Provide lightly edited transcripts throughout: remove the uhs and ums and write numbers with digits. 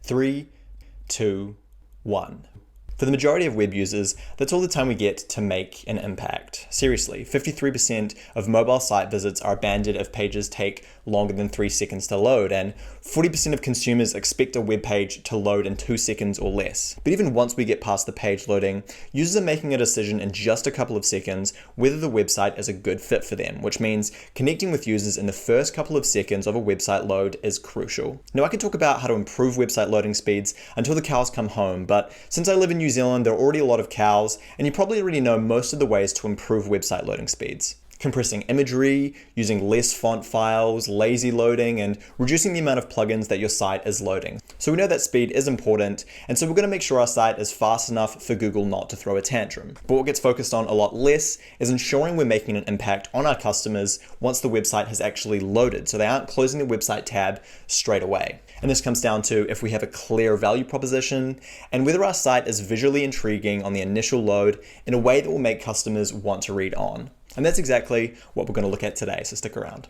3, 2, 1. For the majority of web users, that's all the time we get to make an impact. Seriously, 53% of mobile site visits are abandoned if pages take longer than 3 seconds to load, and 40% of consumers expect a web page to load in 2 seconds or less. But even once we get past the page loading, users are making a decision in just a couple of seconds whether the website is a good fit for them, which means connecting with users in the first couple of seconds of a website load is crucial. Now, I can talk about how to improve website loading speeds until the cows come home, but since I live in New Zealand, there are already a lot of cows, and you probably already know most of the ways to improve website loading speeds. Compressing imagery, using less font files, lazy loading, and reducing the amount of plugins that your site is loading. So we know that speed is important, and so we're going to make sure our site is fast enough for Google not to throw a tantrum. But what gets focused on a lot less is ensuring we're making an impact on our customers once the website has actually loaded, so they aren't closing the website tab straight away. And this comes down to if we have a clear value proposition and whether our site is visually intriguing on the initial load in a way that will make customers want to read on. And that's exactly what we're going to look at today, so stick around.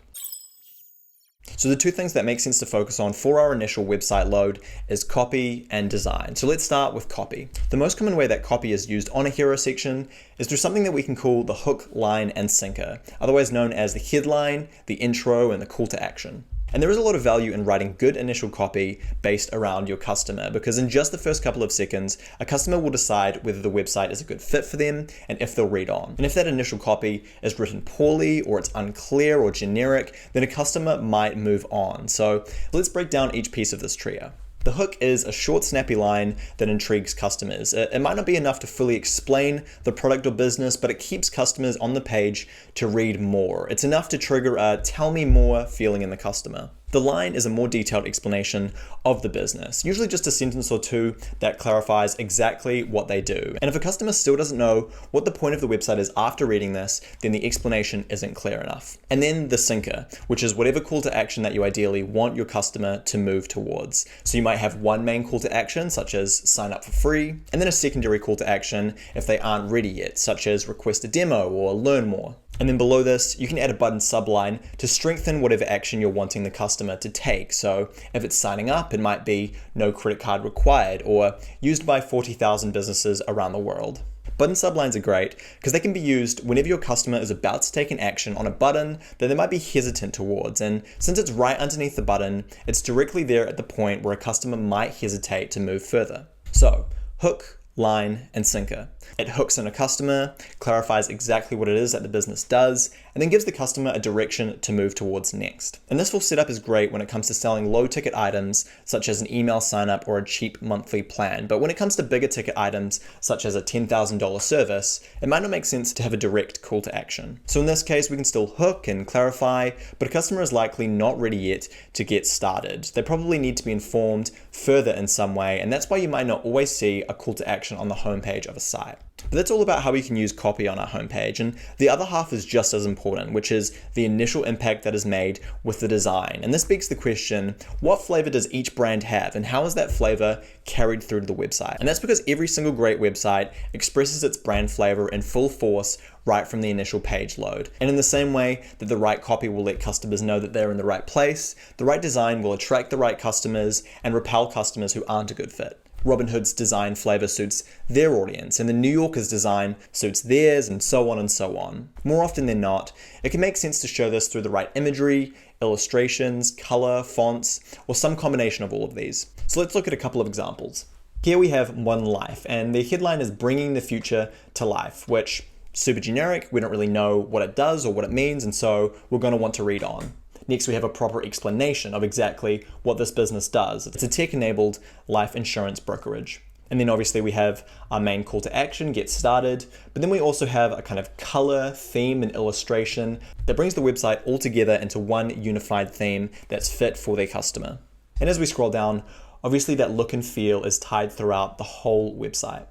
So the two things that make sense to focus on for our initial website load is copy and design. So let's start with copy. The most common way that copy is used on a hero section is through something that we can call the hook, line, and sinker, otherwise known as the headline, the intro, and the call to action. And there is a lot of value in writing good initial copy based around your customer, because in just the first couple of seconds, a customer will decide whether the website is a good fit for them and if they'll read on. And if that initial copy is written poorly or it's unclear or generic, then a customer might move on. So let's break down each piece of this trio. The hook is a short, snappy line that intrigues customers. It might not be enough to fully explain the product or business, but it keeps customers on the page to read more. It's enough to trigger a tell me more feeling in the customer. The line is a more detailed explanation of the business, usually just a sentence or two that clarifies exactly what they do. And if a customer still doesn't know what the point of the website is after reading this, then the explanation isn't clear enough. And then the sinker, which is whatever call to action that you ideally want your customer to move towards. So you might have one main call to action, such as sign up for free, and then a secondary call to action if they aren't ready yet, such as request a demo or learn more. And then below this, you can add a button subline to strengthen whatever action you're wanting the customer to take. So if it's signing up, it might be no credit card required or used by 40,000 businesses around the world. Button sublines are great because they can be used whenever your customer is about to take an action on a button that they might be hesitant towards. And since it's right underneath the button, it's directly there at the point where a customer might hesitate to move further. So hook, line, and sinker. It hooks in a customer, clarifies exactly what it is that the business does, and then gives the customer a direction to move towards next. And this full setup is great when it comes to selling low ticket items, such as an email sign up or a cheap monthly plan. But when it comes to bigger ticket items, such as a $10,000 service, it might not make sense to have a direct call to action. So in this case, we can still hook and clarify, but a customer is likely not ready yet to get started. They probably need to be informed further in some way, and that's why you might not always see a call to action on the homepage of a site. But that's all about how we can use copy on our homepage, and the other half is just as important, which is the initial impact that is made with the design. And this begs the question, what flavor does each brand have, and how is that flavor carried through to the website? And that's because every single great website expresses its brand flavor in full force right from the initial page load. And in the same way that the right copy will let customers know that they're in the right place, the right design will attract the right customers and repel customers who aren't a good fit. Robin Hood's design flavor suits their audience, and the New Yorker's design suits theirs, and so on and so on. More often than not, it can make sense to show this through the right imagery, illustrations, color, fonts, or some combination of all of these. So let's look at a couple of examples. Here we have One Life, and the headline is Bringing the Future to Life, which super generic, we don't really know what it does or what it means, and so we're going to want to read on. Next, we have a proper explanation of exactly what this business does. It's a tech-enabled life insurance brokerage. And then obviously we have our main call to action, get started, but then we also have a kind of color, theme, and illustration that brings the website all together into one unified theme that's fit for their customer. And as we scroll down, obviously that look and feel is tied throughout the whole website.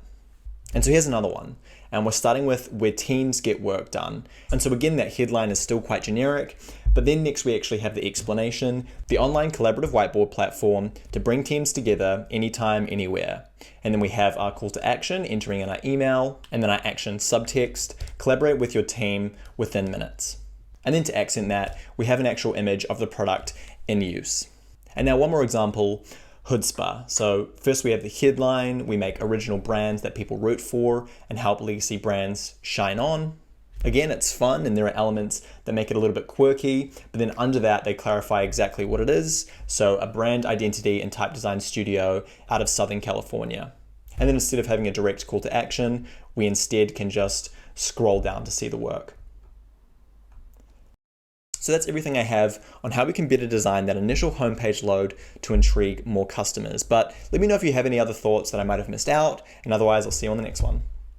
And so here's another one. And we're starting with where teams get work done. And so again, that headline is still quite generic, but then next we actually have the explanation, the online collaborative whiteboard platform to bring teams together anytime, anywhere. And then we have our call to action, entering in our email, and then our action subtext, collaborate with your team within minutes. And then to accent that, we have an actual image of the product in use. And now one more example chutzpah. So first we have the headline, we make original brands that people root for and help legacy brands shine on. Again, it's fun and there are elements that make it a little bit quirky, but then under that they clarify exactly what it is. So a brand identity and type design studio out of Southern California. And then instead of having a direct call to action, we instead can just scroll down to see the work. So that's everything I have on how we can better design that initial homepage load to intrigue more customers. But let me know if you have any other thoughts that I might have missed out, and otherwise I'll see you on the next one.